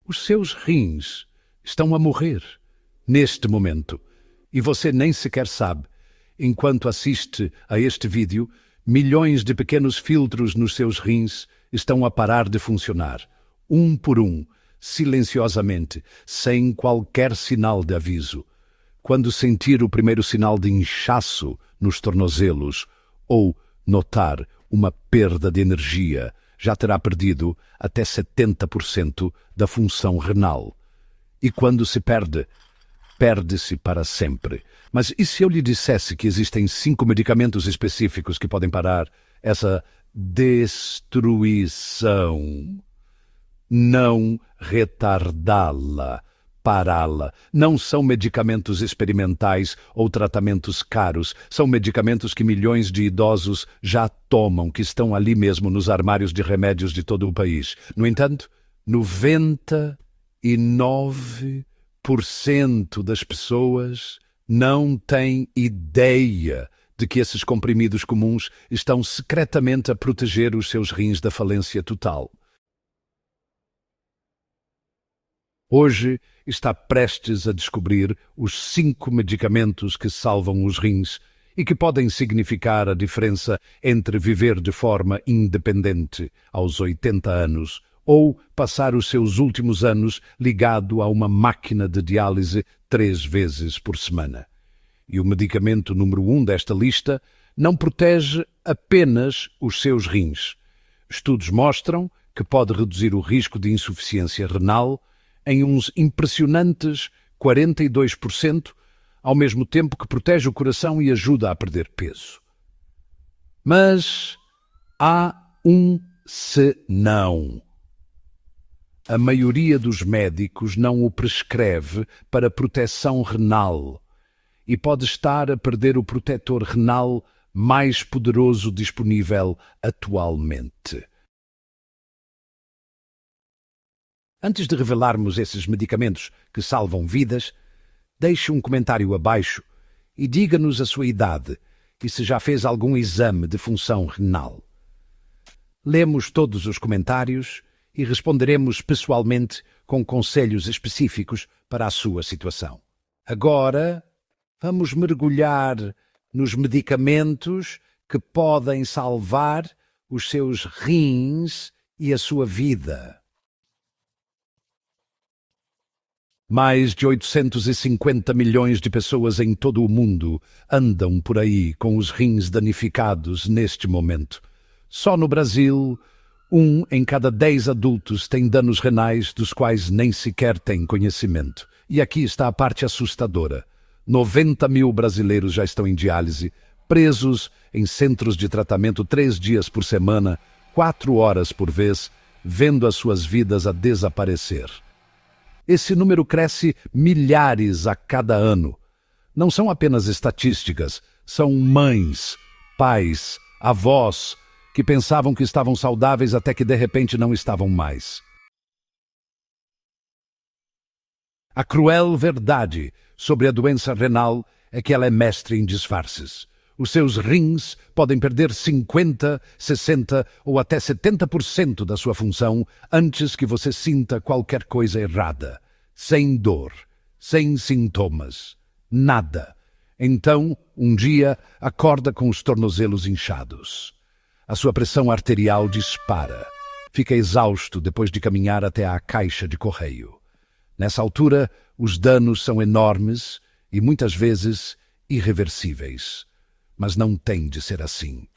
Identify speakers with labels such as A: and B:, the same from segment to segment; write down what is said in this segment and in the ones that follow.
A: Os seus rins estão a morrer neste momento e você nem sequer sabe. Enquanto assiste a este vídeo, milhões de pequenos filtros nos seus rins estão a parar de funcionar, um por um, silenciosamente, sem qualquer sinal de aviso. Quando sentir o primeiro sinal de inchaço nos tornozelos ou notar uma perda de energia, já terá perdido até 70% da função renal. E quando se perde, perde-se para sempre. Mas e se eu lhe dissesse que existem 5 medicamentos específicos que podem parar essa destruição? Não retardá-la, pará-la. Não são medicamentos experimentais ou tratamentos caros. São medicamentos que milhões de idosos já tomam, que estão ali mesmo nos armários de remédios de todo o país. No entanto, 99% das pessoas não têm ideia de que esses comprimidos comuns estão secretamente a proteger os seus rins da falência total. Hoje está prestes a descobrir os 5 medicamentos que salvam os rins e que podem significar a diferença entre viver de forma independente aos 80 anos ou passar os seus últimos anos ligado a uma máquina de diálise 3 vezes por semana. E o medicamento número 1 desta lista não protege apenas os seus rins. Estudos mostram que pode reduzir o risco de insuficiência renal em uns impressionantes 42%, ao mesmo tempo que protege o coração e ajuda a perder peso. Mas há um senão. A maioria dos médicos não o prescreve para proteção renal e pode estar a perder o protetor renal mais poderoso disponível atualmente. Antes de revelarmos esses medicamentos que salvam vidas, deixe um comentário abaixo e diga-nos a sua idade e se já fez algum exame de função renal. Lemos todos os comentários e responderemos pessoalmente com conselhos específicos para a sua situação. Agora, vamos mergulhar nos medicamentos que podem salvar os seus rins e a sua vida. Mais de 850 milhões de pessoas em todo o mundo andam por aí com os rins danificados neste momento. Só no Brasil, 1 em cada 10 adultos tem danos renais dos quais nem sequer tem conhecimento. E aqui está a parte assustadora. 90 mil brasileiros já estão em diálise, presos em centros de tratamento 3 dias por semana, 4 horas por vez, vendo as suas vidas a desaparecer. Esse número cresce milhares a cada ano. Não são apenas estatísticas, são mães, pais, avós, que pensavam que estavam saudáveis até que de repente não estavam mais. A cruel verdade sobre a doença renal é que ela é mestre em disfarces. Os seus rins podem perder 50%, 60% ou até 70% da sua função antes que você sinta qualquer coisa errada. Sem dor, sem sintomas, nada. Então, um dia, acorda com os tornozelos inchados. A sua pressão arterial dispara. Fica exausto depois de caminhar até à caixa de correio. Nessa altura, os danos são enormes e muitas vezes irreversíveis. Mas não tem de ser assim.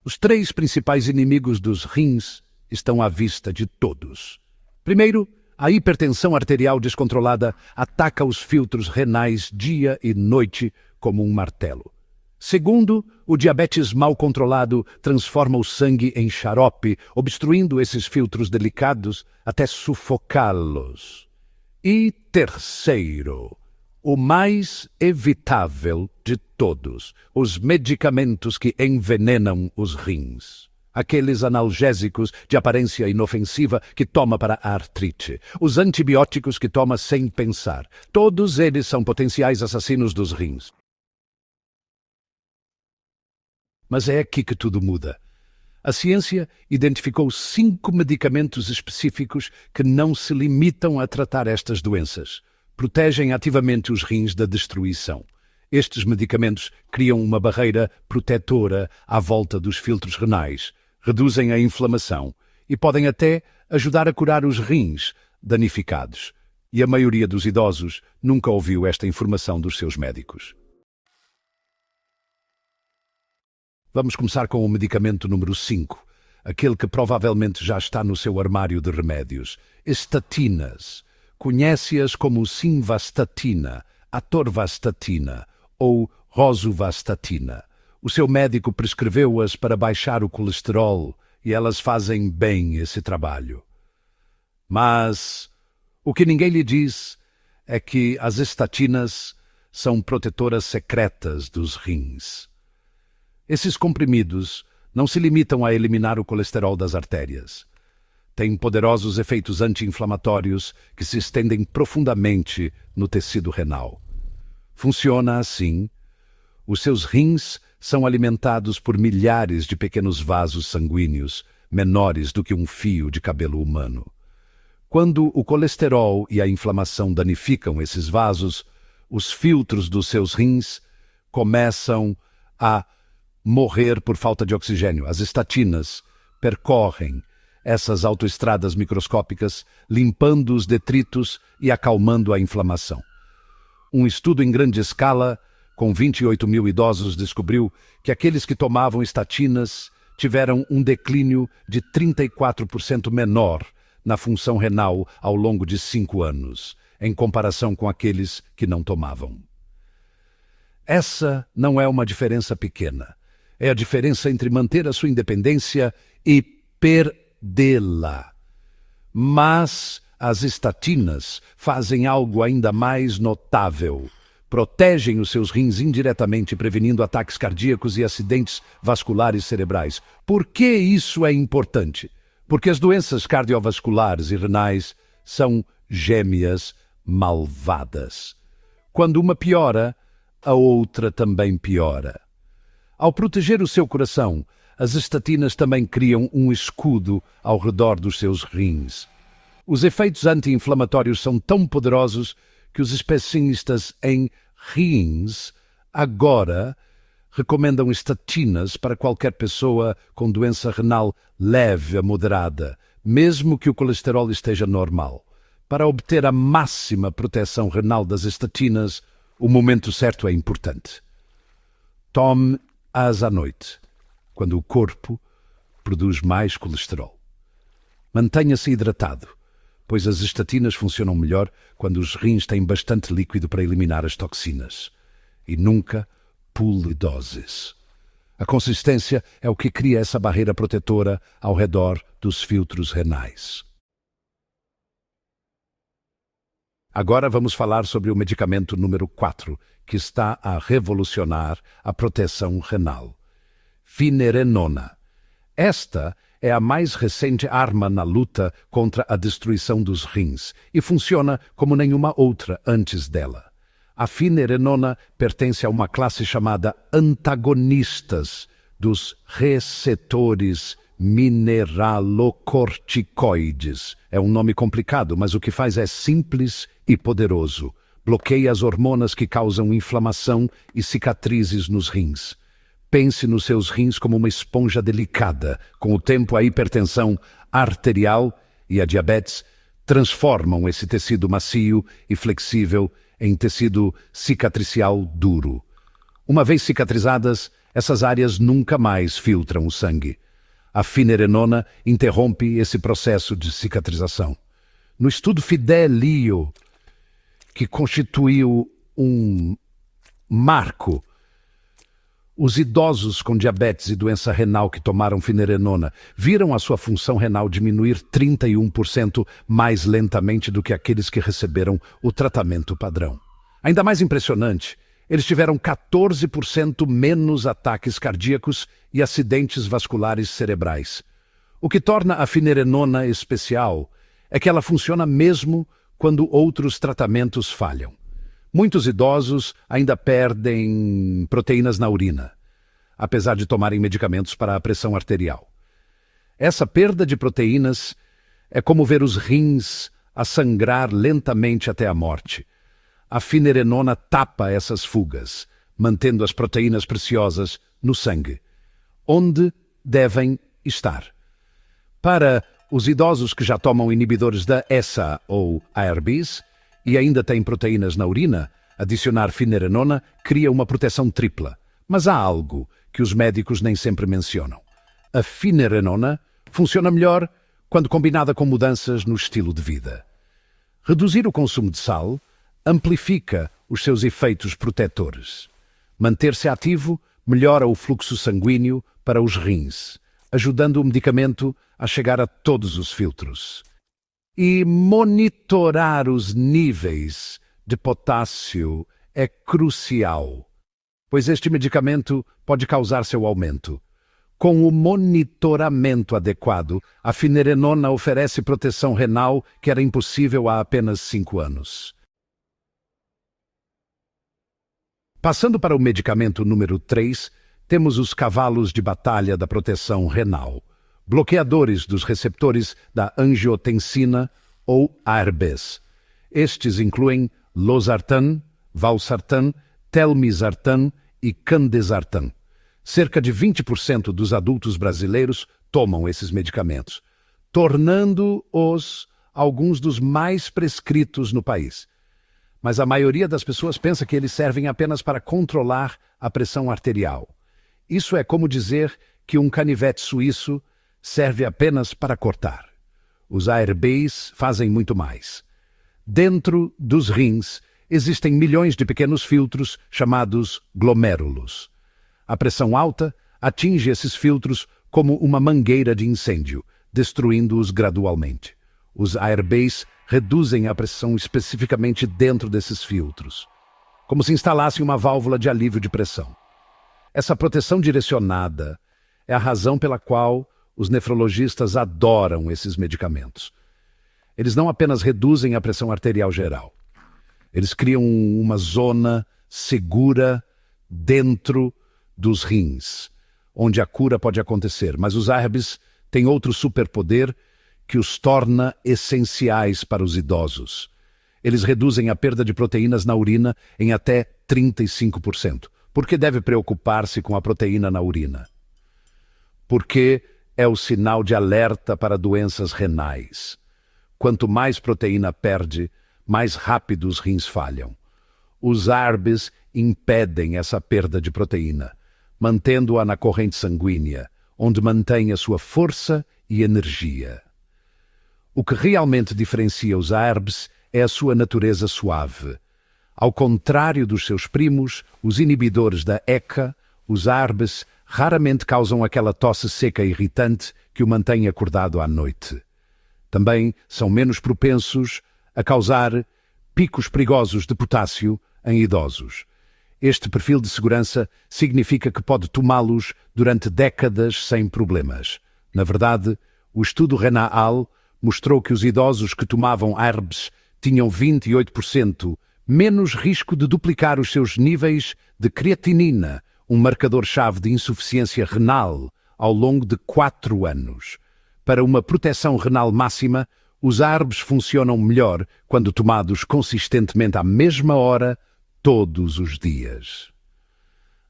A: Os 3 principais inimigos dos rins estão à vista de todos. Primeiro, a hipertensão arterial descontrolada ataca os filtros renais dia e noite como um martelo. Segundo, o diabetes mal controlado transforma o sangue em xarope, obstruindo esses filtros delicados até sufocá-los. E terceiro, o mais evitável de todos, os medicamentos que envenenam os rins. Aqueles analgésicos de aparência inofensiva que toma para a artrite. Os antibióticos que toma sem pensar. Todos eles são potenciais assassinos dos rins. Mas é aqui que tudo muda. A ciência identificou 5 medicamentos específicos que não se limitam a tratar estas doenças. Protegem ativamente os rins da destruição. Estes medicamentos criam uma barreira protetora à volta dos filtros renais, reduzem a inflamação e podem até ajudar a curar os rins danificados. E a maioria dos idosos nunca ouviu esta informação dos seus médicos. Vamos começar com o medicamento número 5, aquele que provavelmente já está no seu armário de remédios. Estatinas. Conhece-as como simvastatina, atorvastatina ou rosuvastatina. O seu médico prescreveu-as para baixar o colesterol e elas fazem bem esse trabalho. Mas o que ninguém lhe diz é que as estatinas são protetoras secretas dos rins. Esses comprimidos não se limitam a eliminar o colesterol das artérias. Têm poderosos efeitos anti-inflamatórios que se estendem profundamente no tecido renal. Funciona assim: os seus rins são alimentados por milhares de pequenos vasos sanguíneos, menores do que um fio de cabelo humano. Quando o colesterol e a inflamação danificam esses vasos, os filtros dos seus rins começam a morrer por falta de oxigênio. As estatinas percorrem essas autoestradas microscópicas, limpando os detritos e acalmando a inflamação. Um estudo em grande escala, com 28 mil idosos, descobriu que aqueles que tomavam estatinas tiveram um declínio de 34% menor na função renal ao longo de 5 anos, em comparação com aqueles que não tomavam. Essa não é uma diferença pequena. É a diferença entre manter a sua independência e perdê-la. Mas as estatinas fazem algo ainda mais notável. Protegem os seus rins indiretamente, prevenindo ataques cardíacos e acidentes vasculares cerebrais. Por que isso é importante? Porque as doenças cardiovasculares e renais são gêmeas malvadas. Quando uma piora, a outra também piora. Ao proteger o seu coração, as estatinas também criam um escudo ao redor dos seus rins. Os efeitos anti-inflamatórios são tão poderosos que os especialistas em rins agora recomendam estatinas para qualquer pessoa com doença renal leve a moderada, mesmo que o colesterol esteja normal. Para obter a máxima proteção renal das estatinas, o momento certo é importante. Tome-as à noite, quando o corpo produz mais colesterol. Mantenha-se hidratado, pois as estatinas funcionam melhor quando os rins têm bastante líquido para eliminar as toxinas. E nunca pule doses. A consistência é o que cria essa barreira protetora ao redor dos filtros renais. Agora vamos falar sobre o medicamento número 4, que está a revolucionar a proteção renal. Finerenona. Esta é a mais recente arma na luta contra a destruição dos rins e funciona como nenhuma outra antes dela. A finerenona pertence a uma classe chamada antagonistas dos receptores mineralocorticoides. É um nome complicado, mas o que faz é simples e poderoso. Bloqueia as hormonas que causam inflamação e cicatrizes nos rins. Pense nos seus rins como uma esponja delicada. Com o tempo, a hipertensão arterial e a diabetes transformam esse tecido macio e flexível em tecido cicatricial duro. Uma vez cicatrizadas, essas áreas nunca mais filtram o sangue. A finerenona interrompe esse processo de cicatrização. No estudo Fidelio, que constituiu um marco, os idosos com diabetes e doença renal que tomaram finerenona viram a sua função renal diminuir 31% mais lentamente do que aqueles que receberam o tratamento padrão. Ainda mais impressionante, eles tiveram 14% menos ataques cardíacos e acidentes vasculares cerebrais. O que torna a finerenona especial é que ela funciona mesmo quando outros tratamentos falham. Muitos idosos ainda perdem proteínas na urina, apesar de tomarem medicamentos para a pressão arterial. Essa perda de proteínas é como ver os rins a sangrar lentamente até a morte. A finerenona tapa essas fugas, mantendo as proteínas preciosas no sangue, onde devem estar. Para os idosos que já tomam inibidores da ESA ou ARBs e ainda têm proteínas na urina, adicionar finerenona cria uma proteção tripla. Mas há algo que os médicos nem sempre mencionam. A finerenona funciona melhor quando combinada com mudanças no estilo de vida. Reduzir o consumo de sal amplifica os seus efeitos protetores. Manter-se ativo melhora o fluxo sanguíneo para os rins, ajudando o medicamento a chegar a todos os filtros. E monitorar os níveis de potássio é crucial, pois este medicamento pode causar seu aumento. Com o monitoramento adequado, a finerenona oferece proteção renal que era impossível há apenas 5 anos. Passando para o medicamento número 3, temos os cavalos de batalha da proteção renal, bloqueadores dos receptores da angiotensina ou ARBs. Estes incluem losartan, valsartan, telmisartan e candesartan. Cerca de 20% dos adultos brasileiros tomam esses medicamentos, tornando-os alguns dos mais prescritos no país. Mas a maioria das pessoas pensa que eles servem apenas para controlar a pressão arterial. Isso é como dizer que um canivete suíço serve apenas para cortar. Os ARBs fazem muito mais. Dentro dos rins existem milhões de pequenos filtros chamados glomérulos. A pressão alta atinge esses filtros como uma mangueira de incêndio, destruindo-os gradualmente. Os ARBs reduzem a pressão especificamente dentro desses filtros, como se instalasse uma válvula de alívio de pressão. Essa proteção direcionada é a razão pela qual os nefrologistas adoram esses medicamentos. Eles não apenas reduzem a pressão arterial geral, eles criam uma zona segura dentro dos rins, onde a cura pode acontecer. Mas os ARBs têm outro superpoder que os torna essenciais para os idosos. Eles reduzem a perda de proteínas na urina em até 35%. Por que deve preocupar-se com a proteína na urina? Porque é o sinal de alerta para doenças renais. Quanto mais proteína perde, mais rápido os rins falham. Os ARBs impedem essa perda de proteína, mantendo-a na corrente sanguínea, onde mantém a sua força e energia. O que realmente diferencia os ARBs é a sua natureza suave. Ao contrário dos seus primos, os inibidores da ECA, os ARBs raramente causam aquela tosse seca e irritante que o mantém acordado à noite. Também são menos propensos a causar picos perigosos de potássio em idosos. Este perfil de segurança significa que pode tomá-los durante décadas sem problemas. Na verdade, o estudo renal mostrou que os idosos que tomavam ARBs tinham 28% menos risco de duplicar os seus níveis de creatinina, um marcador-chave de insuficiência renal, ao longo de 4 anos. Para uma proteção renal máxima, os ARBs funcionam melhor quando tomados consistentemente à mesma hora, todos os dias.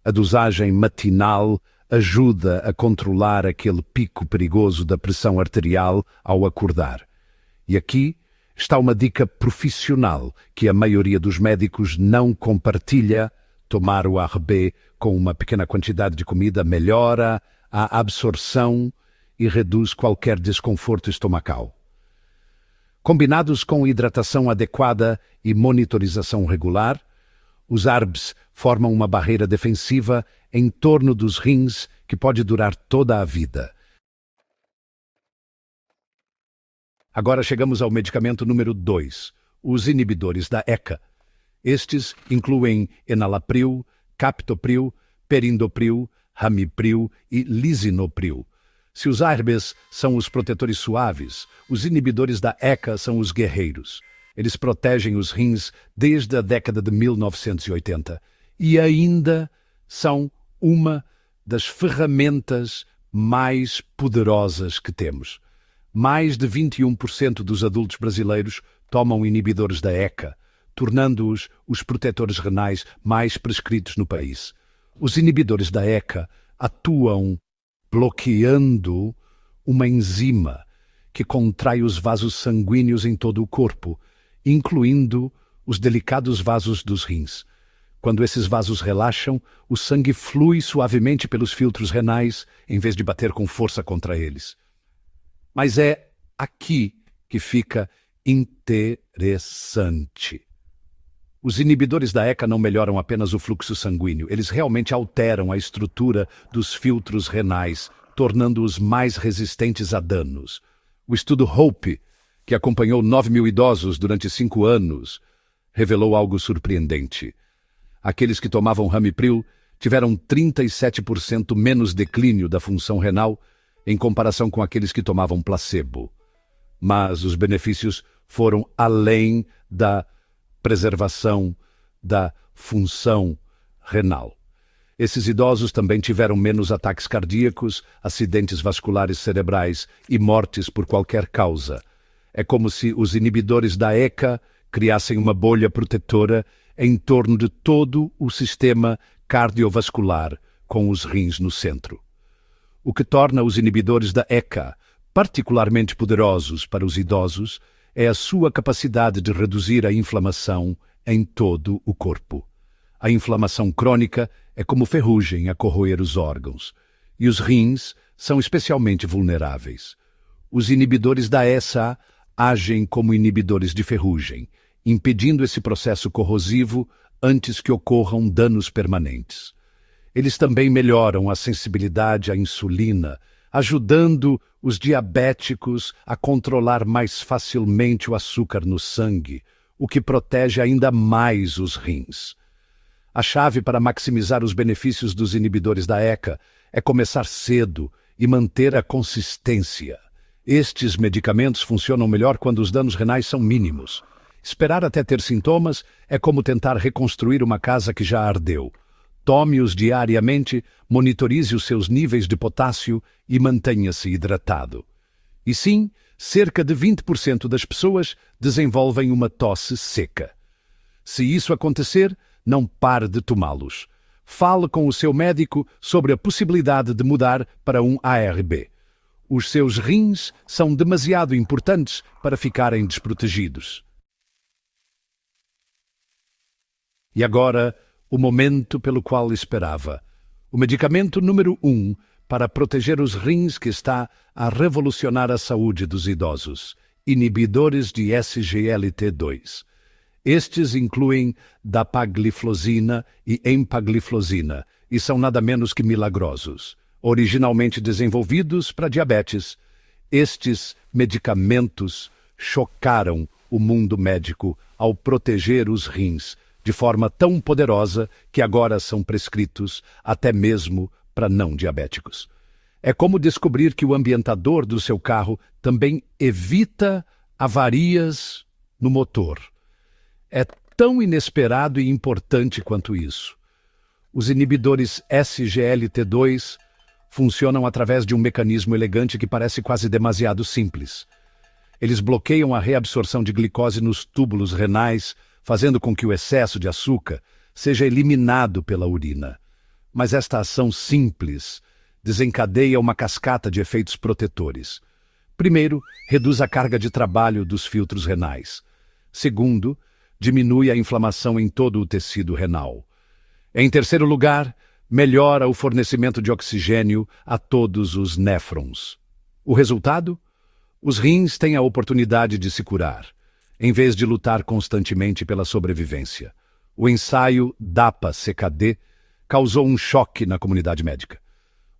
A: A dosagem matinal ajuda a controlar aquele pico perigoso da pressão arterial ao acordar. E aqui está uma dica profissional que a maioria dos médicos não compartilha. Tomar o ARB com uma pequena quantidade de comida melhora a absorção e reduz qualquer desconforto estomacal. Combinados com hidratação adequada e monitorização regular, os ARBs formam uma barreira defensiva em torno dos rins que pode durar toda a vida. Agora chegamos ao medicamento número 2, os inibidores da ECA. Estes incluem enalapril, captopril, perindopril, ramipril e lisinopril. Se os ARBs são os protetores suaves, os inibidores da ECA são os guerreiros. Eles protegem os rins desde a década de 1980 e ainda são uma das ferramentas mais poderosas que temos. Mais de 21% dos adultos brasileiros tomam inibidores da ECA, tornando-os os protetores renais mais prescritos no país. Os inibidores da ECA atuam bloqueando uma enzima que contrai os vasos sanguíneos em todo o corpo, incluindo os delicados vasos dos rins. Quando esses vasos relaxam, o sangue flui suavemente pelos filtros renais, em vez de bater com força contra eles. Mas é aqui que fica interessante. Os inibidores da ECA não melhoram apenas o fluxo sanguíneo, eles realmente alteram a estrutura dos filtros renais, tornando-os mais resistentes a danos. O estudo HOPE, que acompanhou 9.000 idosos durante 5 anos, revelou algo surpreendente. Aqueles que tomavam Ramipril tiveram 37% menos declínio da função renal em comparação com aqueles que tomavam placebo. Mas os benefícios foram além da preservação da função renal. Esses idosos também tiveram menos ataques cardíacos, acidentes vasculares cerebrais e mortes por qualquer causa. É como se os inibidores da ECA criassem uma bolha protetora em torno de todo o sistema cardiovascular, com os rins no centro. O que torna os inibidores da ECA particularmente poderosos para os idosos é a sua capacidade de reduzir a inflamação em todo o corpo. A inflamação crônica é como ferrugem a corroer os órgãos, e os rins são especialmente vulneráveis. Os inibidores da ESA agem como inibidores de ferrugem, impedindo esse processo corrosivo antes que ocorram danos permanentes. Eles também melhoram a sensibilidade à insulina, ajudando os diabéticos a controlar mais facilmente o açúcar no sangue, o que protege ainda mais os rins. A chave para maximizar os benefícios dos inibidores da ECA é começar cedo e manter a consistência. Estes medicamentos funcionam melhor quando os danos renais são mínimos. Esperar até ter sintomas é como tentar reconstruir uma casa que já ardeu. Tome-os diariamente, monitorize os seus níveis de potássio e mantenha-se hidratado. E sim, cerca de 20% das pessoas desenvolvem uma tosse seca. Se isso acontecer, não pare de tomá-los. Fale com o seu médico sobre a possibilidade de mudar para um ARB. Os seus rins são demasiado importantes para ficarem desprotegidos. E agora, o momento pelo qual esperava. O medicamento número 1 para proteger os rins que está a revolucionar a saúde dos idosos. Inibidores de SGLT2. Estes incluem dapagliflozina e empagliflozina e são nada menos que milagrosos. Originalmente desenvolvidos para diabetes, estes medicamentos chocaram o mundo médico ao proteger os rins de forma tão poderosa que agora são prescritos até mesmo para não diabéticos. É como descobrir que o ambientador do seu carro também evita avarias no motor. É tão inesperado e importante quanto isso. Os inibidores SGLT2 funcionam através de um mecanismo elegante que parece quase demasiado simples. Eles bloqueiam a reabsorção de glicose nos túbulos renais, fazendo com que o excesso de açúcar seja eliminado pela urina. Mas esta ação simples desencadeia uma cascata de efeitos protetores. Primeiro, reduz a carga de trabalho dos filtros renais. Segundo, diminui a inflamação em todo o tecido renal. Em terceiro lugar, melhora o fornecimento de oxigênio a todos os néfrons. O resultado? Os rins têm a oportunidade de se curar, em vez de lutar constantemente pela sobrevivência. O ensaio DAPA-CKD causou um choque na comunidade médica.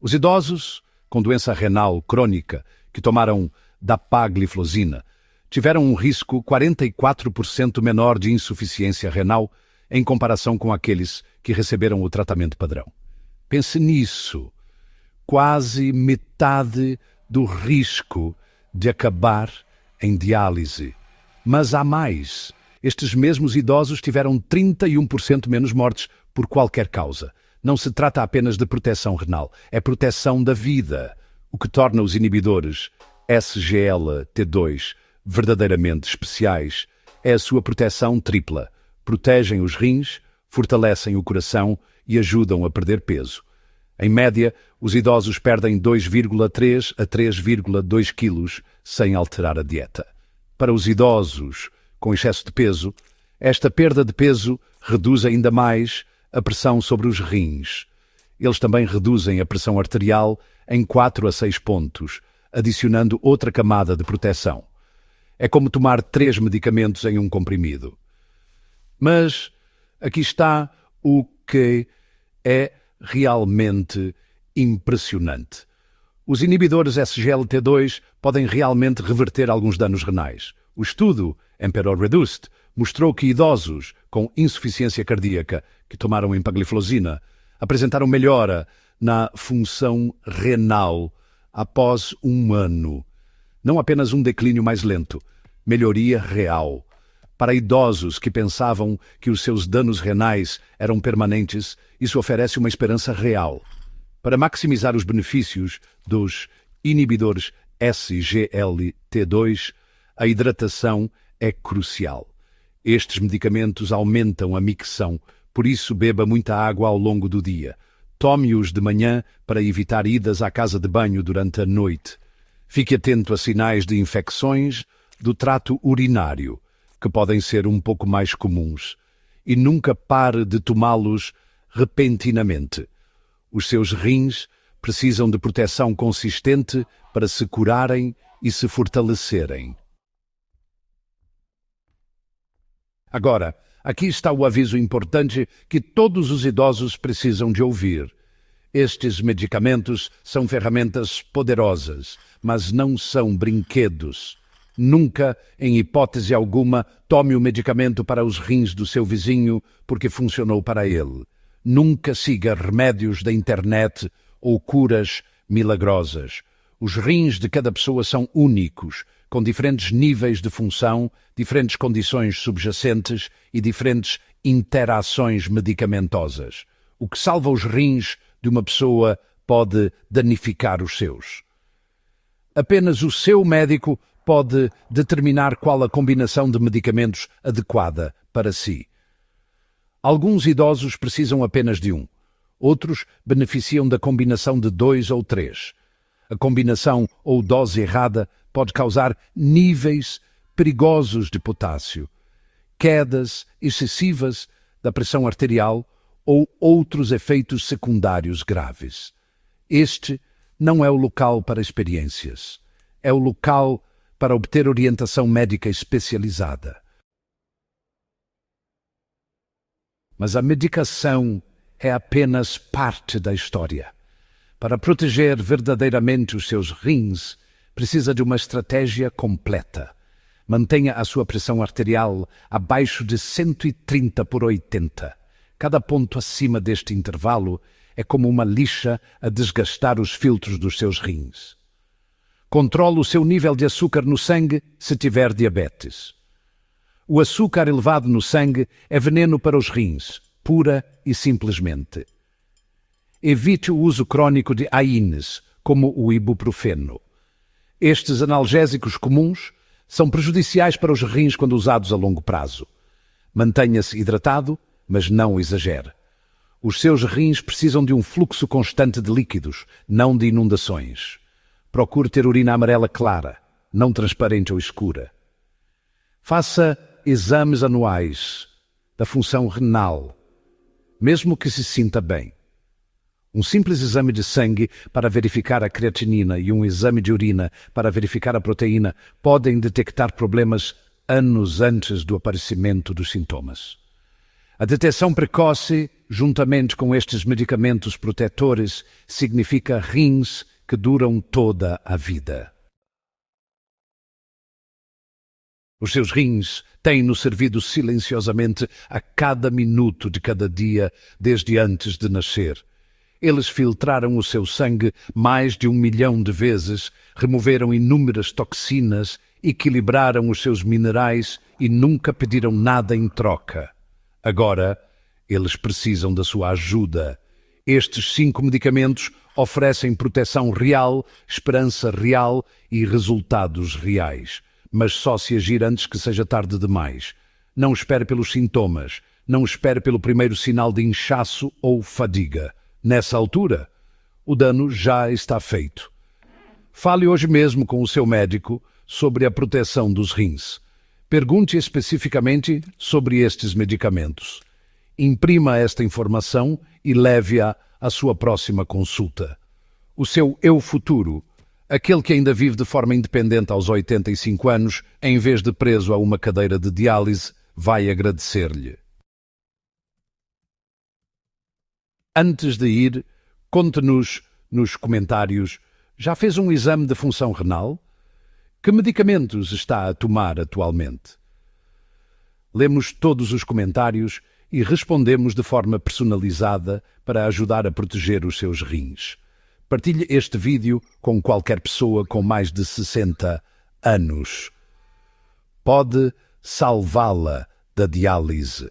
A: Os idosos com doença renal crônica que tomaram dapagliflozina tiveram um risco 44% menor de insuficiência renal em comparação com aqueles que receberam o tratamento padrão. Pense nisso. Quase metade do risco de acabar em diálise. Mas há mais. Estes mesmos idosos tiveram 31% menos mortes por qualquer causa. Não se trata apenas de proteção renal, é proteção da vida. O que torna os inibidores SGLT2 verdadeiramente especiais é a sua proteção tripla. Protegem os rins, fortalecem o coração e ajudam a perder peso. Em média, os idosos perdem 2,3 a 3,2 quilos sem alterar a dieta. Para os idosos com excesso de peso, esta perda de peso reduz ainda mais a pressão sobre os rins. Eles também reduzem a pressão arterial em 4 a 6 pontos, adicionando outra camada de proteção. É como tomar 3 medicamentos em um comprimido. Mas aqui está o que é realmente impressionante. Os inibidores SGLT2 podem realmente reverter alguns danos renais. O estudo Emperor Reduced mostrou que idosos com insuficiência cardíaca que tomaram empagliflozina apresentaram melhora na função renal após um ano. Não apenas um declínio mais lento, melhoria real. Para idosos que pensavam que os seus danos renais eram permanentes, isso oferece uma esperança real. Para maximizar os benefícios dos inibidores SGLT2, a hidratação é crucial. Estes medicamentos aumentam a micção, por isso beba muita água ao longo do dia. Tome-os de manhã para evitar idas à casa de banho durante a noite. Fique atento a sinais de infecções do trato urinário, que podem ser um pouco mais comuns, e nunca pare de tomá-los repentinamente. Os seus rins precisam de proteção consistente para se curarem e se fortalecerem. Agora, aqui está o aviso importante que todos os idosos precisam de ouvir. Estes medicamentos são ferramentas poderosas, mas não são brinquedos. Nunca, em hipótese alguma, tome o medicamento para os rins do seu vizinho porque funcionou para ele. Nunca siga remédios da internet ou curas milagrosas. Os rins de cada pessoa são únicos, com diferentes níveis de função, diferentes condições subjacentes e diferentes interações medicamentosas. O que salva os rins de uma pessoa pode danificar os seus. Apenas o seu médico pode determinar qual a combinação de medicamentos adequada para si. Alguns idosos precisam apenas de um. Outros beneficiam da combinação de 2 ou 3. A combinação ou dose errada pode causar níveis perigosos de potássio, quedas excessivas da pressão arterial ou outros efeitos secundários graves. Este não é o local para experiências. É o local para obter orientação médica especializada. Mas a medicação é apenas parte da história. Para proteger verdadeiramente os seus rins, precisa de uma estratégia completa. Mantenha a sua pressão arterial abaixo de 130/80. Cada ponto acima deste intervalo é como uma lixa a desgastar os filtros dos seus rins. Controle o seu nível de açúcar no sangue se tiver diabetes. O açúcar elevado no sangue é veneno para os rins, pura e simplesmente. Evite o uso crônico de AINES, como o ibuprofeno. Estes analgésicos comuns são prejudiciais para os rins quando usados a longo prazo. Mantenha-se hidratado, mas não exagere. Os seus rins precisam de um fluxo constante de líquidos, não de inundações. Procure ter urina amarela clara, não transparente ou escura. Faça exames anuais da função renal, mesmo que se sinta bem. Um simples exame de sangue para verificar a creatinina e um exame de urina para verificar a proteína podem detectar problemas anos antes do aparecimento dos sintomas. A detecção precoce, juntamente com estes medicamentos protetores, significa rins que duram toda a vida. Os seus rins têm-nos servido silenciosamente a cada minuto de cada dia desde antes de nascer. Eles filtraram o seu sangue mais de 1 milhão de vezes, removeram inúmeras toxinas, equilibraram os seus minerais e nunca pediram nada em troca. Agora, eles precisam da sua ajuda. Estes 5 medicamentos oferecem proteção real, esperança real e resultados reais. Mas só se agir antes que seja tarde demais. Não espere pelos sintomas. Não espere pelo primeiro sinal de inchaço ou fadiga. Nessa altura, o dano já está feito. Fale hoje mesmo com o seu médico sobre a proteção dos rins. Pergunte especificamente sobre estes medicamentos. Imprima esta informação e leve-a à sua próxima consulta. O seu eu futuro, aquele que ainda vive de forma independente aos 85 anos, em vez de preso a uma cadeira de diálise, vai agradecer-lhe. Antes de ir, conte-nos nos comentários: já fez um exame de função renal? Que medicamentos está a tomar atualmente? Lemos todos os comentários e respondemos de forma personalizada para ajudar a proteger os seus rins. Partilhe este vídeo com qualquer pessoa com mais de 60 anos. Pode salvá-la da diálise.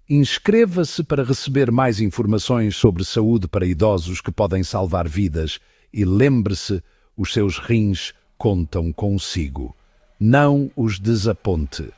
A: Inscreva-se para receber mais informações sobre saúde para idosos que podem salvar vidas e lembre-se, os seus rins contam consigo. Não os desaponte.